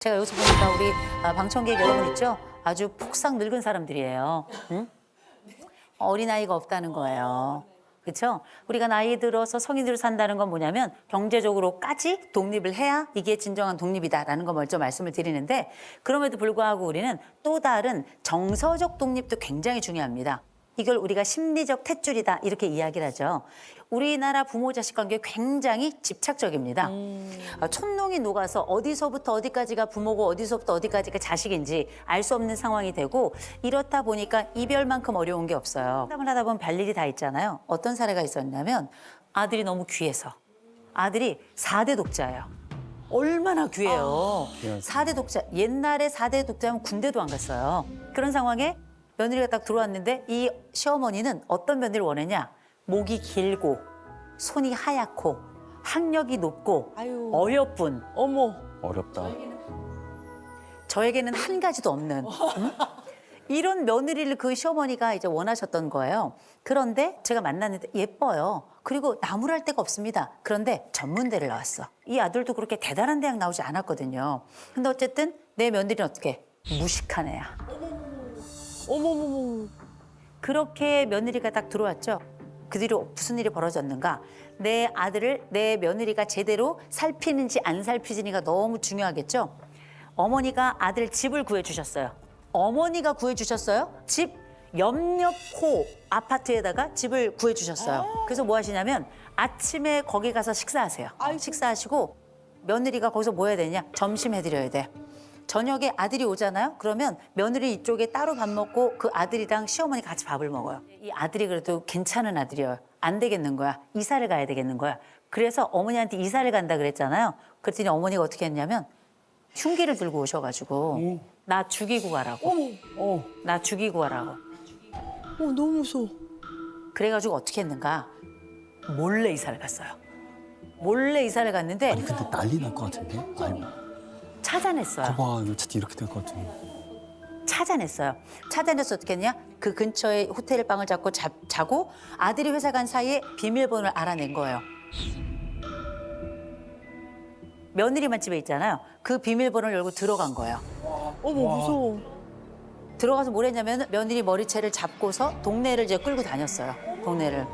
제가 여기서 보니까 우리 방청객 여러분 있죠? 아주 폭삭 늙은 사람들이에요. 응? 어린아이가 없다는 거예요. 그렇죠? 우리가 나이 들어서 성인으로 산다는 건 뭐냐면 경제적으로까지 독립을 해야 이게 진정한 독립이다라는 거 먼저 말씀을 드리는데, 그럼에도 불구하고 우리는 또 다른 정서적 독립도 굉장히 중요합니다. 이걸 우리가 심리적 탯줄이다 이렇게 이야기를 하죠. 우리나라 부모 자식 관계 굉장히 집착적입니다. 촌농이 녹아서 어디서부터 어디까지가 부모고 어디서부터 어디까지가 자식인지 알 수 없는 상황이 되고, 이렇다 보니까 이별만큼 어려운 게 없어요. 상담을 하다 보면 별일이 다 있잖아요. 어떤 사례가 있었냐면 아들이 너무 귀해서, 아들이 4대 독자예요. 얼마나 귀해요. 4대 독자. 옛날에 4대 독자면 군대도 안 갔어요. 그런 상황에 며느리가 딱 들어왔는데 이 시어머니는 어떤 며느리를 원했냐? 목이 길고 손이 하얗고 학력이 높고 아유. 어여쁜. 어머. 어렵다. 저에게는 한 가지도 없는 응? 이런 며느리를 그 시어머니가 이제 원하셨던 거예요. 그런데 제가 만났는데 예뻐요. 그리고 나무랄 데가 없습니다. 그런데 전문대를 나왔어. 이 아들도 그렇게 대단한 대학 나오지 않았거든요. 근데 어쨌든 내 며느리는 어떻게? 무식한 애야. 어머머머. 그렇게 며느리가 딱 들어왔죠. 그 뒤로 무슨 일이 벌어졌는가? 내 아들을 내 며느리가 제대로 살피는지 안 살피는지가 너무 중요하겠죠. 어머니가 아들 집을 구해주셨어요. 어머니가 구해주셨어요. 집 옆옆호 아파트에다가 집을 구해주셨어요. 그래서 뭐 하시냐면 아침에 거기 가서 식사하세요. 식사하시고 며느리가 거기서 뭐 해야 되냐? 점심 해드려야 돼. 저녁에 아들이 오잖아요. 그러면 며느리 이쪽에 따로 밥 먹고 그 아들이랑 시어머니 같이 밥을 먹어요. 이 아들이 그래도 괜찮은 아들이에요. 안 되겠는 거야. 이사를 가야 되겠는 거야. 그래서 어머니한테 이사를 간다 그랬잖아요. 그랬더니 어머니가 어떻게 했냐면 흉기를 들고 오셔가지고 나 죽이고 가라고. 나 죽이고 가라고. 너무 무서워. 그래가지고 어떻게 했는가? 몰래 이사를 갔어요. 몰래 이사를 갔는데 아니 근데 난리 날 것 같은데? 아니, 찾아냈어요. 봐봐 이거 진짜 이렇게 될 것 같아. 찾아냈어요. 찾아내서 어떻게 했냐? 그 근처에 호텔 방을 잡고 자고 아들이 회사 간 사이에 비밀번호를 알아낸 거예요. 며느리만 집에 있잖아요. 그 비밀번호를 열고 들어간 거예요. 어머 무서워. 들어가서 뭘 했냐면 며느리 머리채를 잡고서 동네를 이제 끌고 다녔어요. 동네를.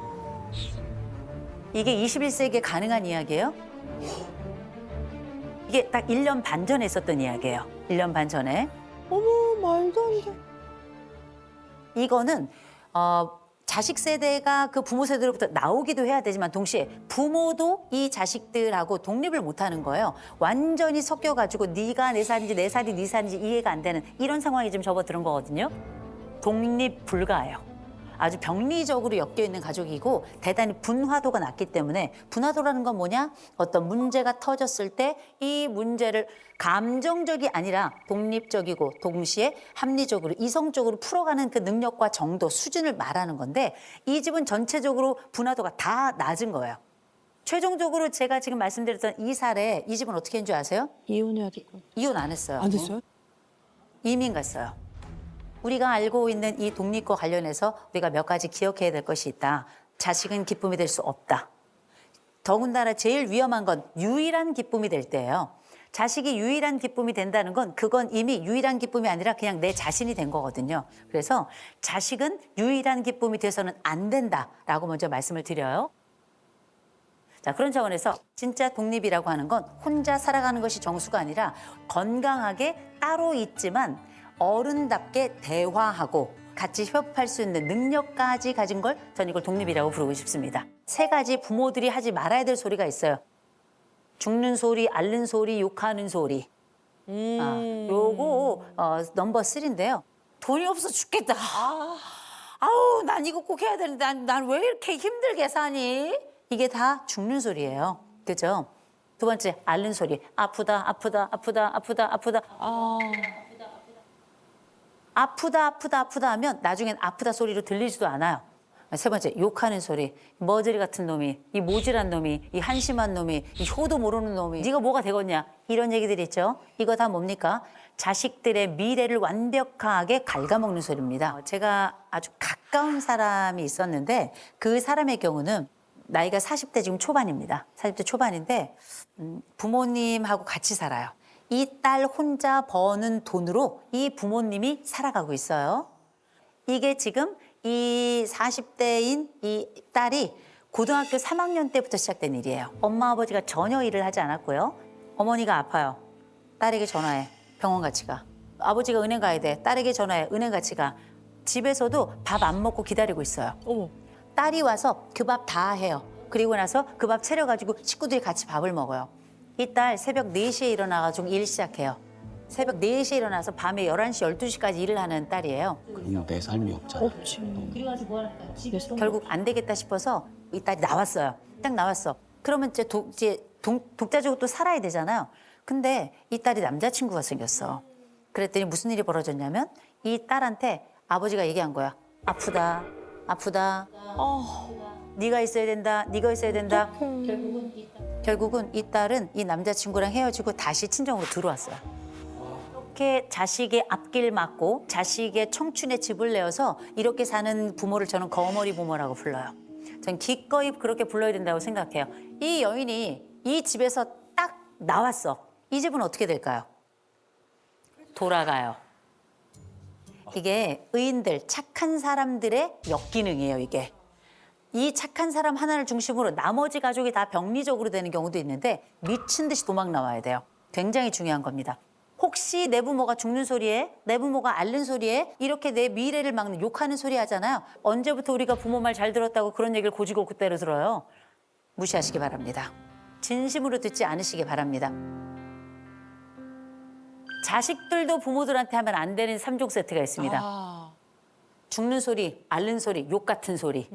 이게 21세기에 가능한 이야기예요? 이게 딱 1년 반 전에 있었던 이야기예요. 1년 반 전에. 어머 말도 안 돼. 이거는 자식 세대가 그 부모 세대로부터 나오기도 해야 되지만 동시에 부모도 이 자식들하고 독립을 못하는 거예요. 완전히 섞여가지고 네가 내 살인지 내 살이 네 살인지 이해가 안 되는 이런 상황이 지금 접어드는 거거든요. 독립 불가예요. 아주 병리적으로 엮여있는 가족이고 대단히 분화도가 낮기 때문에, 분화도라는 건 뭐냐? 어떤 문제가 터졌을 때 이 문제를 감정적이 아니라 독립적이고 동시에 합리적으로 이성적으로 풀어가는 그 능력과 정도, 수준을 말하는 건데, 이 집은 전체적으로 분화도가 다 낮은 거예요. 최종적으로 제가 지금 말씀드렸던 이 사례, 이 집은 어떻게 했는 줄 아세요? 이혼해야 될 것 같아. 이혼 안 했어요. 안 됐어요? 이민 갔어요. 우리가 알고 있는 이 독립과 관련해서 우리가 몇 가지 기억해야 될 것이 있다. 자식은 기쁨이 될 수 없다. 더군다나 제일 위험한 건 유일한 기쁨이 될 때예요. 자식이 유일한 기쁨이 된다는 건 그건 이미 유일한 기쁨이 아니라 그냥 내 자신이 된 거거든요. 그래서 자식은 유일한 기쁨이 돼서는 안 된다라고 먼저 말씀을 드려요. 자, 그런 차원에서 진짜 독립이라고 하는 건 혼자 살아가는 것이 정수가 아니라 건강하게 따로 있지만 어른답게 대화하고 같이 협업할 수 있는 능력까지 가진 걸 전 이걸 독립이라고 부르고 싶습니다. 3가지 부모들이 하지 말아야 될 소리가 있어요. 죽는 소리, 앓는 소리, 욕하는 소리. 요거 넘버 3인데요. 돈이 없어 죽겠다. 아우, 난 이거 꼭 해야 되는데 난 왜 이렇게 힘들게 사니? 이게 다 죽는 소리예요. 그죠? 2번째, 앓는 소리. 아프다, 아프다, 아프다, 아프다, 아프다. 아프다, 아프다, 아프다 하면 나중엔 아프다 소리로 들리지도 않아요. 3번째, 욕하는 소리. 머저리 같은 놈이, 이 모질한 놈이, 이 한심한 놈이, 이 효도 모르는 놈이 네가 뭐가 되겠냐, 이런 얘기들 있죠. 이거 다 뭡니까? 자식들의 미래를 완벽하게 갉아먹는 소리입니다. 제가 아주 가까운 사람이 있었는데 그 사람의 경우는 나이가 40대 지금 초반입니다. 40대 초반인데 부모님하고 같이 살아요. 이 딸 혼자 버는 돈으로 이 부모님이 살아가고 있어요. 이게 지금 이 40대인 이 딸이 고등학교 3학년 때부터 시작된 일이에요. 엄마 아버지가 전혀 일을 하지 않았고요. 어머니가 아파요. 딸에게 전화해. 병원 같이 가. 아버지가 은행 가야 돼. 딸에게 전화해. 은행 같이 가. 집에서도 밥 안 먹고 기다리고 있어요. 어머. 딸이 와서 그 밥 다 해요. 그리고 나서 그 밥 차려가지고 식구들이 같이 밥을 먹어요. 이 딸 새벽 4시에 일어나가지고 일 시작해요. 새벽 4시에 일어나서 밤에 11시, 12시까지 일을 하는 딸이에요. 그럼 내 삶이 없잖아. 없지. 결국 안 되겠다 싶어서 이 딸이 나왔어요. 딱 나왔어. 그러면 이제 독자적으로 또 살아야 되잖아요. 근데 이 딸이 남자친구가 생겼어. 그랬더니 무슨 일이 벌어졌냐면 이 딸한테 아버지가 얘기한 거야. 아프다, 아프다. 네가 있어야 된다, 네가 있어야 된다. 결국은 이 딸은 이 남자친구랑 헤어지고 다시 친정으로 들어왔어요. 이렇게 자식의 앞길 막고 자식의 청춘의 집을 내어서 이렇게 사는 부모를 저는 거머리 부모라고 불러요. 전 기꺼이 그렇게 불러야 된다고 생각해요. 이 여인이 이 집에서 딱 나왔어. 이 집은 어떻게 될까요? 돌아가요. 이게 의인들, 착한 사람들의 역기능이에요, 이게. 이 착한 사람 하나를 중심으로 나머지 가족이 다 병리적으로 되는 경우도 있는데 미친 듯이 도망 나와야 돼요. 굉장히 중요한 겁니다. 혹시 내 부모가 죽는 소리에, 내 부모가 앓는 소리에 이렇게 내 미래를 막는 욕하는 소리 하잖아요. 언제부터 우리가 부모 말 잘 들었다고 그런 얘기를 고지고 그때로 들어요. 무시하시기 바랍니다. 진심으로 듣지 않으시기 바랍니다. 자식들도 부모들한테 하면 안 되는 3종 세트가 있습니다. 죽는 소리, 앓는 소리, 욕 같은 소리.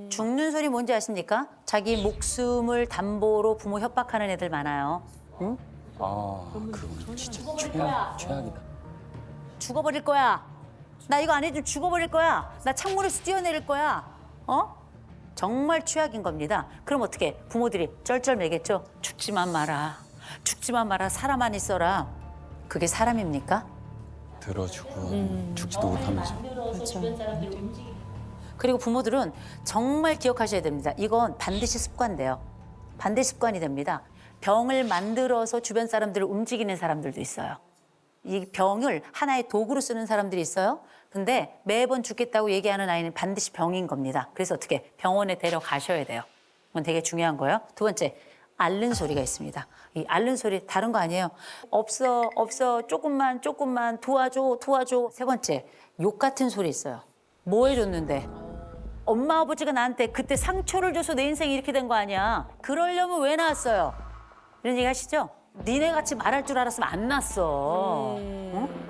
죽는 소리 뭔지 아십니까? 자기 목숨을 담보로 부모 협박하는 애들 많아요. 응? 그건 진짜 최악이다. 죽어버릴 거야. 나 이거 안 해주면 죽어버릴 거야. 나 창문에서 뛰어내릴 거야. 정말 최악인 겁니다. 그럼 어떻게? 부모들이 쩔쩔매겠죠. 죽지만 마라. 죽지만 마라. 사람 안 있어라. 그게 사람입니까? 들어주고 죽지도 못하면서. 그리고 부모들은 정말 기억하셔야 됩니다. 이건 반드시 습관돼요. 반드시 습관이 됩니다. 병을 만들어서 주변 사람들을 움직이는 사람들도 있어요. 이 병을 하나의 도구로 쓰는 사람들이 있어요. 근데 매번 죽겠다고 얘기하는 아이는 반드시 병인 겁니다. 그래서 어떻게 병원에 데려가셔야 돼요. 그건 되게 중요한 거예요. 두 번째, 앓는 소리가 있습니다. 이 앓는 소리 다른 거 아니에요. 없어, 조금만, 도와줘. 세 번째, 욕 같은 소리 있어요. 뭐 해줬는데? 엄마, 아버지가 나한테 그때 상처를 줘서 내 인생이 이렇게 된 거 아니야. 그러려면 왜 낳았어요? 이런 얘기 하시죠? 니네 같이 말할 줄 알았으면 안 낳았어. 응?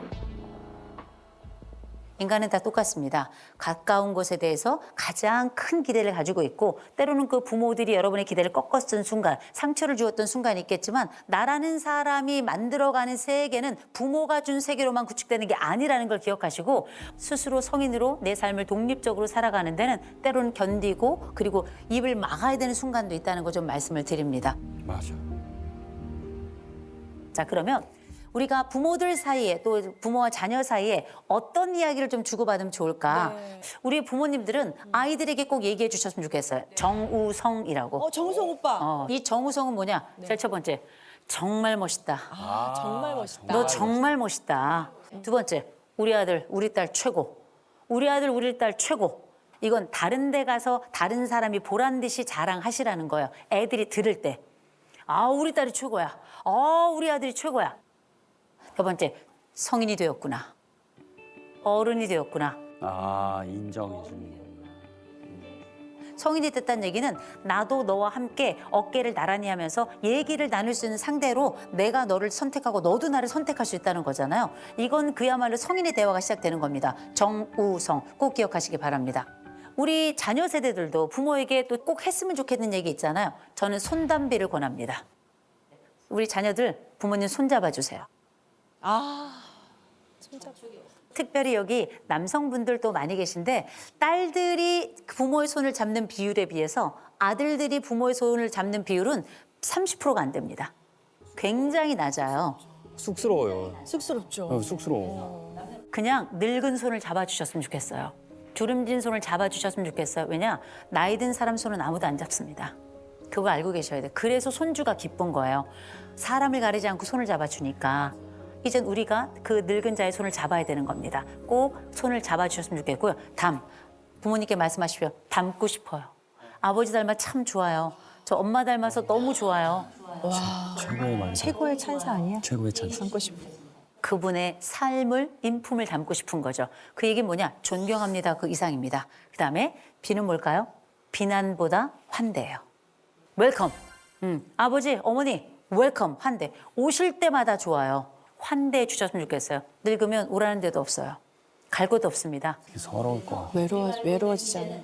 인간은 다 똑같습니다. 가까운 것에 대해서 가장 큰 기대를 가지고 있고 때로는 그 부모들이 여러분의 기대를 꺾었던 순간, 상처를 주었던 순간이 있겠지만 나라는 사람이 만들어가는 세계는 부모가 준 세계로만 구축되는 게 아니라는 걸 기억하시고 스스로 성인으로 내 삶을 독립적으로 살아가는 데는 때로는 견디고 그리고 입을 막아야 되는 순간도 있다는 거 좀 말씀을 드립니다. 맞아. 자, 그러면 우리가 부모들 사이에 또 부모와 자녀 사이에 어떤 이야기를 좀 주고받으면 좋을까? 우리 부모님들은 아이들에게 꼭 얘기해 주셨으면 좋겠어요. 정우성이라고. 정우성 오빠. 이 정우성은 뭐냐? 제일 첫 번째, 정말 멋있다. 정말 멋있다. 너 정말 멋있다. 두 번째, 우리 아들, 우리 딸 최고. 우리 아들, 우리 딸 최고. 이건 다른 데 가서 다른 사람이 보란 듯이 자랑하시라는 거예요. 애들이 들을 때. 우리 딸이 최고야. 우리 아들이 최고야. 두 번째, 성인이 되었구나. 어른이 되었구나. 인정해 주는 거. 성인이 됐다는 얘기는 나도 너와 함께 어깨를 나란히 하면서 얘기를 나눌 수 있는 상대로 내가 너를 선택하고 너도 나를 선택할 수 있다는 거잖아요. 이건 그야말로 성인의 대화가 시작되는 겁니다. 정우성 꼭 기억하시기 바랍니다. 우리 자녀 세대들도 부모에게 또 꼭 했으면 좋겠는 얘기 있잖아요. 저는 손담비를 권합니다. 우리 자녀들 부모님 손잡아 주세요. 특별히 여기 남성분들도 많이 계신데 딸들이 부모의 손을 잡는 비율에 비해서 아들들이 부모의 손을 잡는 비율은 30%가 안 됩니다. 굉장히 낮아요. 쑥스러워요. 쑥스럽죠. 쑥스러워. 그냥 늙은 손을 잡아주셨으면 좋겠어요. 주름진 손을 잡아주셨으면 좋겠어요. 왜냐? 나이 든 사람 손은 아무도 안 잡습니다. 그거 알고 계셔야 돼. 그래서 손주가 기쁜 거예요. 사람을 가리지 않고 손을 잡아주니까 이젠 우리가 그 늙은 자의 손을 잡아야 되는 겁니다. 꼭 손을 잡아주셨으면 좋겠고요. 부모님께 말씀하십시오. 닮고 싶어요. 아버지 닮아 참 좋아요. 저 엄마 닮아서 너무 좋아요. 최고의 말. 최고의 찬사 아니야? 최고의 찬스. 담고 싶어. 그분의 삶을, 인품을 담고 싶은 거죠. 그 얘기는 뭐냐? 존경합니다. 그 이상입니다. 그다음에 B는 뭘까요? 비난보다 환대예요. 웰컴. 아버지, 어머니, 웰컴, 환대. 오실 때마다 좋아요. 환대해 주셨으면 좋겠어요. 늙으면 오라는 데도 없어요. 갈 곳도 없습니다. 서러울 거. 외로워지잖아.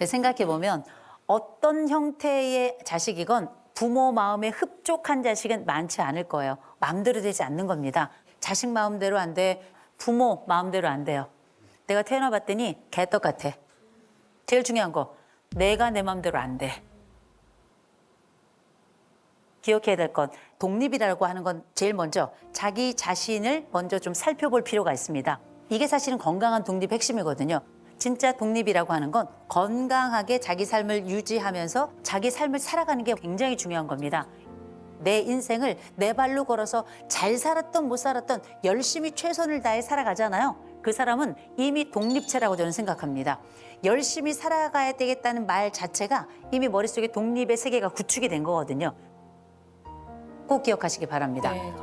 생각해보면 어떤 형태의 자식이건 부모 마음에 흡족한 자식은 많지 않을 거예요. 마음대로 되지 않는 겁니다. 자식 마음대로 안 돼. 부모 마음대로 안 돼요. 내가 태어나봤더니 개떡 같아. 제일 중요한 거, 내가 내 마음대로 안 돼. 기억해야 될 건 독립이라고 하는 건 제일 먼저 자기 자신을 먼저 좀 살펴볼 필요가 있습니다. 이게 사실은 건강한 독립의 핵심이거든요. 진짜 독립이라고 하는 건 건강하게 자기 삶을 유지하면서 자기 삶을 살아가는 게 굉장히 중요한 겁니다. 내 인생을 내 발로 걸어서 잘 살았던 못 살았던 열심히 최선을 다해 살아가잖아요. 그 사람은 이미 독립체라고 저는 생각합니다. 열심히 살아가야 되겠다는 말 자체가 이미 머릿속에 독립의 세계가 구축이 된 거거든요. 꼭 기억하시기 바랍니다. 네.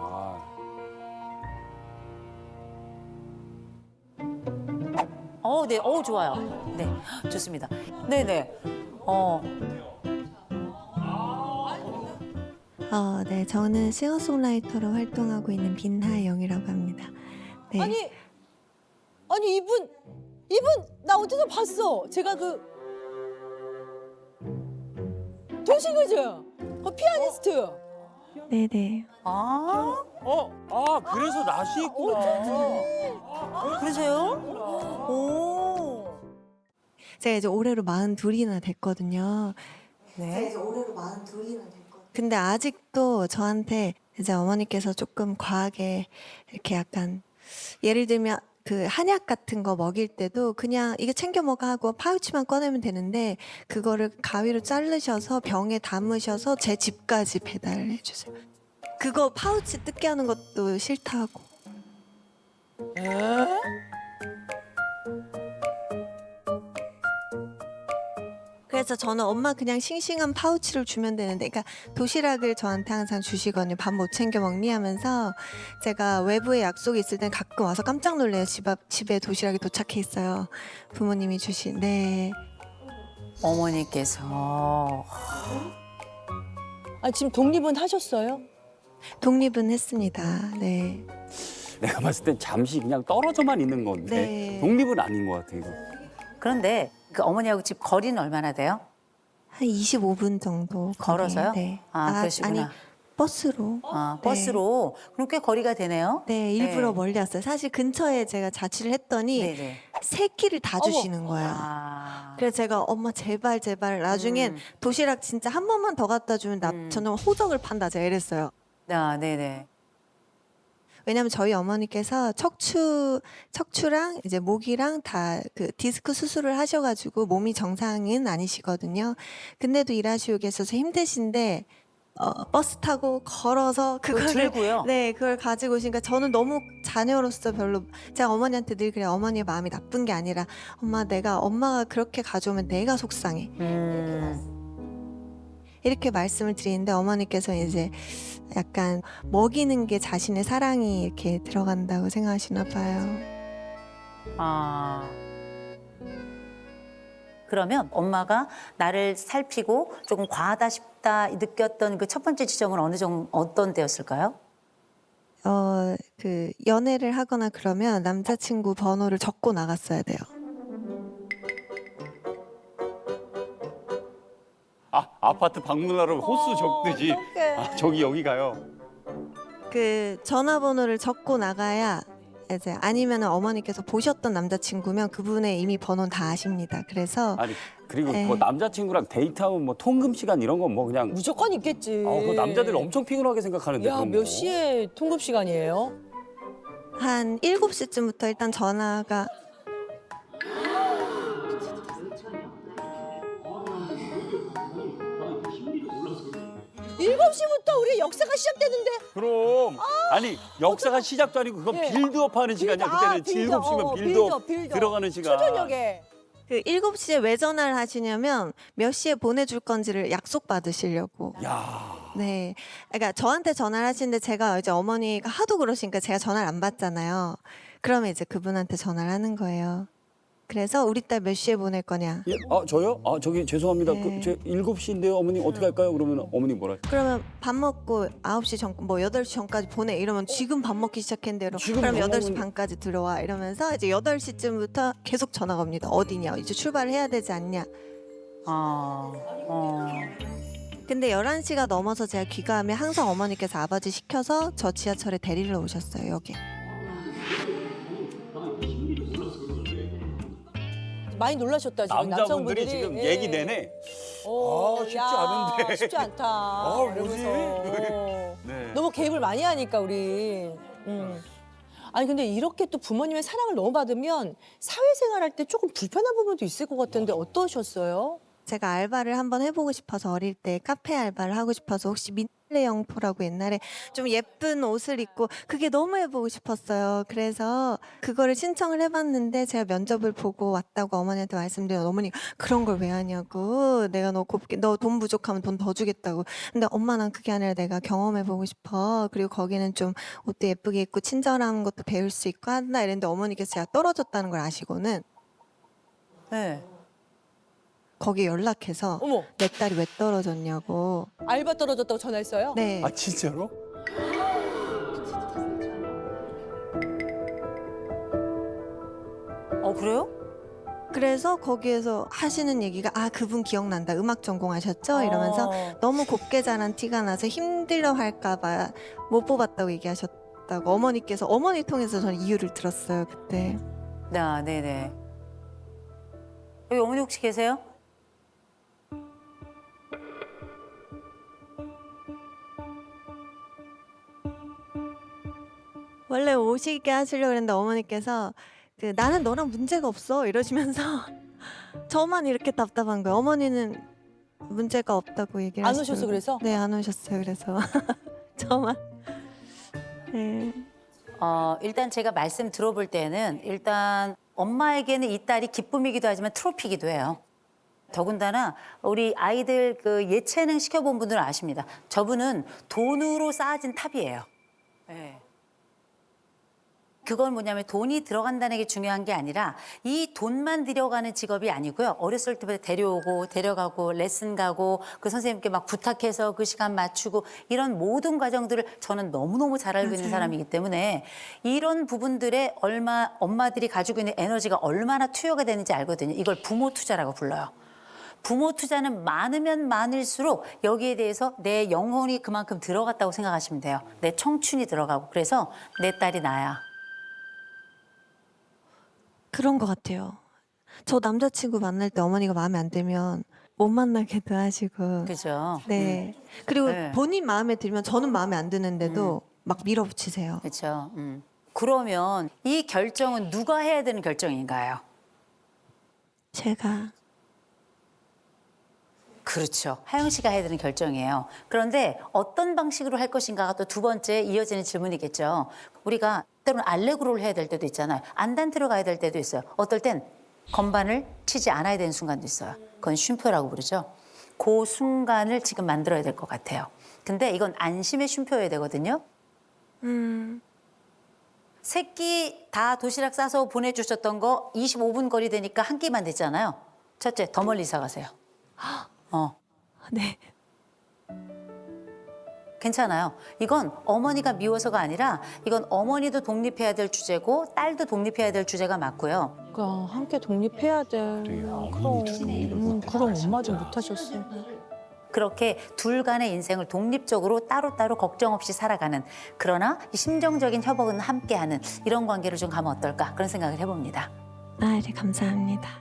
네, 좋아요. 네, 좋습니다. 네네. 네, 저는 싱어송라이터로 활동하고 있는 빈하영이라고 합니다. 네. 아니 이분 나 어디서 봤어? 제가 그 도시그죠? 그 피아니스트. 네네. 그래서 낯이 있구나. 그러세요? 오. 제가 이제 올해로 42이나 됐거든요. 네. 이제 올해로 42이나 됐거든요. 근데 아직도 저한테 이제 어머니께서 조금 과하게 이렇게 약간 예를 들면 그 한약 같은 거 먹일 때도 그냥 이거 챙겨 먹어 하고 파우치만 꺼내면 되는데 그거를 가위로 자르셔서 병에 담으셔서 제 집까지 배달해 주세요. 그거 파우치 뜯게 하는 것도 싫다고. 그래서 저는 엄마 그냥 싱싱한 파우치를 주면 되는데, 그러니까 도시락을 저한테 항상 주시거든요. 밥 못 챙겨 먹니 하면서 제가 외부에 약속이 있을 땐 가끔 와서 깜짝 놀래요. 집에 도시락이 도착해 있어요. 부모님이 주신. 네. 어머니께서 지금 독립은 하셨어요? 독립은 했습니다. 네. 내가 봤을 땐 잠시 그냥 떨어져만 있는 건데 네. 독립은 아닌 것 같아 이거. 그런데 그 어머니하고 집 거리는 얼마나 돼요? 한 25분 정도. 걸어서요? 네. 그러시구나. 아니, 버스로. 네. 버스로. 그럼 꽤 거리가 되네요. 네, 일부러 네. 멀리 왔어요. 사실 근처에 제가 자취를 했더니 네네. 세 끼를 다 주시는 거예요. 그래서 제가 엄마 제발 나중엔 도시락 진짜 한 번만 더 갖다 주면 나 저는 호적을 판다 제가 이랬어요. 네네. 왜냐면 저희 어머니께서 척추랑 이제 목이랑 다 그 디스크 수술을 하셔가지고 몸이 정상은 아니시거든요. 근데도 일하시고 계셔서 힘드신데 버스 타고 걸어서 그거를 들고요. 네, 그걸 가지고 오시니까 저는 너무 자녀로서 별로 제가 어머니한테 늘 그래요. 어머니의 마음이 나쁜 게 아니라 엄마가 그렇게 가져오면 내가 속상해. 이렇게 말씀을 드리는데 어머니께서 이제 약간 먹이는 게 자신의 사랑이 이렇게 들어간다고 생각하시나 봐요. 그러면 엄마가 나를 살피고 조금 과하다 싶다 느꼈던 그 첫 번째 지점은 어떤 때였을까요? 그 연애를 하거나 그러면 남자친구 번호를 적고 나갔어야 돼요. 아파트 방문하러 호수 적듯이 저기 여기 가요. 그 전화번호를 적고 나가야 이제 아니면 어머니께서 보셨던 남자친구면 그분의 이미 번호는 다 아십니다. 그래서 아니 그리고 네. 그 남자친구랑 데이트하면 뭐 통금 시간 이런 건 뭐 그냥 무조건 있겠지. 그 남자들 엄청 피곤하게 생각하는데 야, 그런 몇 거. 시에 통급 시간이에요? 한 7시쯤부터 일단 전화가 7시부터 우리 역사가 시작되는데. 그럼 아니 역사가 시작도 아니고 그건 네. 빌드업하는 시간이야. 그때는 빌드업. 7시면 빌드업 빌드업. 들어가는 시간. 초저녁에. 그 7시에 왜 전화를 하시냐면 몇 시에 보내줄 건지를 약속 받으시려고. 야. 네. 그러니까 저한테 전화를 하시는데 제가 이제 어머니가 하도 그러시니까 제가 전화를 안 받잖아요. 그러면 이제 그분한테 전화를 하는 거예요. 그래서 우리 딸 몇 시에 보낼 거냐. 예? 아 저요? 아 저기 죄송합니다. 네. 제 7시인데요. 어머니 어떻게 할까요? 그러면 어머니 뭐라? 그러면 밥 먹고 9시 전, 뭐 8시 전까지 보내. 이러면 지금 밥 먹기 시작했는데 지금 그럼 밥 8시 먹은- 반까지 들어와. 이러면서 이제 8시쯤부터 계속 전화가 옵니다. 어디냐. 이제 출발해야 되지 않냐. 근데 11시가 넘어서 제가 귀가하면 항상 어머니께서 아버지 시켜서 저 지하철에 데리러 오셨어요, 여기. 많이 놀라셨다 지금 남자분들이 남성분들이. 지금 예. 얘기 내내 쉽지 야, 않은데. 쉽지 않다. 뭐지? 이러면서. 네. 너무 개입을 많이 하니까 우리. 아니 근데 이렇게 또 부모님의 사랑을 너무 받으면 사회생활할 때 조금 불편한 부분도 있을 것 같은데 어떠셨어요? 제가 알바를 한번 해보고 싶어서 어릴 때 카페 알바를 하고 싶어서 혹시 민들레 영토라고 옛날에 좀 예쁜 옷을 입고 그게 너무 해보고 싶었어요. 그래서 그거를 신청을 해봤는데 제가 면접을 보고 왔다고 어머니한테 말씀드려 어머니 그런 걸 왜 하냐고 내가 너 곱게 너 돈 부족하면 돈 더 주겠다고. 근데 엄마 난 그게 아니라 내가 경험해보고 싶어. 그리고 거기는 좀 옷도 예쁘게 입고 친절한 것도 배울 수 있고 한다 이랬는데 어머니께서 제가 떨어졌다는 걸 아시고는 네. 거기 연락해서 어머 내 딸이 왜 떨어졌냐고. 알바 떨어졌다고 전화했어요? 네. 아 진짜로? 그래요? 그래서 거기에서 하시는 얘기가 아 그분 기억난다. 음악 전공하셨죠? 이러면서 너무 곱게 자란 티가 나서 힘들어 할까봐 못 뽑았다고 얘기하셨다고 어머니께서 어머니 통해서 저는 이유를 들었어요 그때. 네네. 여기 어머니 혹시 계세요? 원래 오시게 하시려고 그랬는데 어머니께서 그 나는 너랑 문제가 없어 이러시면서 저만 이렇게 답답한 거예요. 어머니는 문제가 없다고 얘기를 안 하시더라고요. 오셔서 그래서? 네, 안 오셨어요. 그래서 저만. 네. 일단 제가 말씀 들어볼 때는 일단 엄마에게는 이 딸이 기쁨이기도 하지만 트로피이기도 해요. 더군다나 우리 아이들 그 예체능 시켜본 분들은 아십니다. 저분은 돈으로 쌓아진 탑이에요. 네. 그건 뭐냐면 돈이 들어간다는 게 중요한 게 아니라 이 돈만 들여가는 직업이 아니고요. 어렸을 때부터 데려오고 데려가고 레슨 가고 그 선생님께 막 부탁해서 그 시간 맞추고 이런 모든 과정들을 저는 너무너무 잘 알고 있는 사람이기 때문에 이런 부분들에 엄마들이 가지고 있는 에너지가 얼마나 투여가 되는지 알거든요. 이걸 부모 투자라고 불러요. 부모 투자는 많으면 많을수록 여기에 대해서 내 영혼이 그만큼 들어갔다고 생각하시면 돼요. 내 청춘이 들어가고. 그래서 내 딸이 나야. 그런 것 같아요. 저 남자친구 만날 때 어머니가 마음에 안 들면 못 만나게도 하시고. 그죠? 네. 그리고 네. 본인 마음에 들면 저는 마음에 안 드는데도 막 밀어붙이세요. 그렇죠. 그러면 이 결정은 누가 해야 되는 결정인가요? 제가 그렇죠. 하영 씨가 해야 되는 결정이에요. 그런데 어떤 방식으로 할 것인가가 또 두 번째 이어지는 질문이겠죠. 우리가 때로는 알레그로를 해야 될 때도 있잖아요. 안단테로 가야 될 때도 있어요. 어떨 땐 건반을 치지 않아야 되는 순간도 있어요. 그건 쉼표라고 부르죠. 그 순간을 지금 만들어야 될 것 같아요. 근데 이건 안심의 쉼표여야 되거든요. 새끼 다 도시락 싸서 보내주셨던 거 25분 거리 되니까 한 끼만 됐잖아요. 첫째, 더 멀리 이사 가세요. 네. 괜찮아요. 이건 어머니가 미워서가 아니라 이건 어머니도 독립해야 될 주제고 딸도 독립해야 될 주제가 맞고요. 그러니까 함께 독립해야 돼. 그럼 엄마도 못하셨어. 그렇게 둘 간의 인생을 독립적으로 따로따로 걱정 없이 살아가는 그러나 이 심정적인 협업은 함께하는 이런 관계를 좀 가면 어떨까 그런 생각을 해봅니다. 아, 네, 감사합니다.